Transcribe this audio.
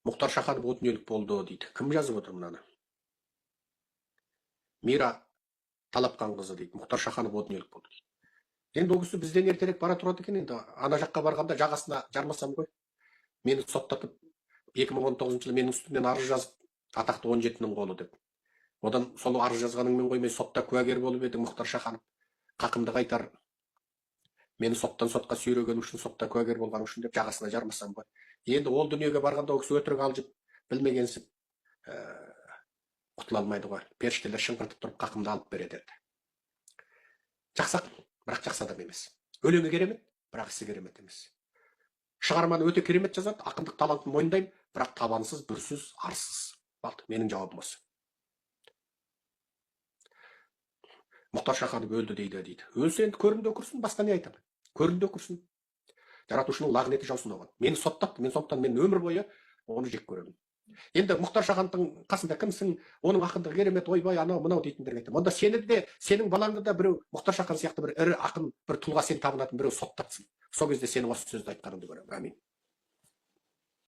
Мұхтар Шаханов о дүниелік болды дейді. Кім жазып отыр мынаны? Мира Талапқанқызы дейді. Мұхтар Шаханов о дүниелік болды дейді. Енді ол кісі бізден ертерек бара тұрады екен, енді ана жаққа барғанда жағасына жармасам ғой. Мені соттатып 2019 жылы менің үстімнен арыз жазып, атақты 17-нің қолы деп. Одан сол арыз жазғаныңмен қоймай сотта куәгер болып еді Мұхтар Шаханов. Қақымды қайтар. Мені соттан сотқа сүйрегені үшін, сотта куәгер болғаны үшін деп жағасына жармасам ғой. Енді ол дүниеге барғанда ол кісі өтірік алжып, білмегенсіп құтыла алмайды ғой. Періштелер шыңғыртып тұрып қақымды алып береді. Жақсы ақын, бірақ жақсы адам емес. Өлеңі керемет, бірақ ісі керемет емес. Шығарманы өте керемет жазады, ақындық талантын мойындаймын, бірақ табансыз, бүрсіз, арсыз. Болды, менің жауабым осы. Мұхтар Шаханов өлді дейді. Өлсе енді көрінде өкірсін, басқа не айтамын? Көрінде өкірсін. Жаратушының лағнеті жаусын оған. Мені соттапты, сондықтан мен өмір бойы оны жек көремін. Енді Мұхтар Шахановтың қасында кімсің, оның ақындығы керемет, ойбай, анау мынау дейтіндерге айтамын. Онда сені де, сенің балаңды да біреу Мұхтар Шахан сияқты бір ірі ақын, бір тұлға сен табынатын біреу соттатсын. Сол кезде сенің осы сөзді айтқаныңды көремін. Амин.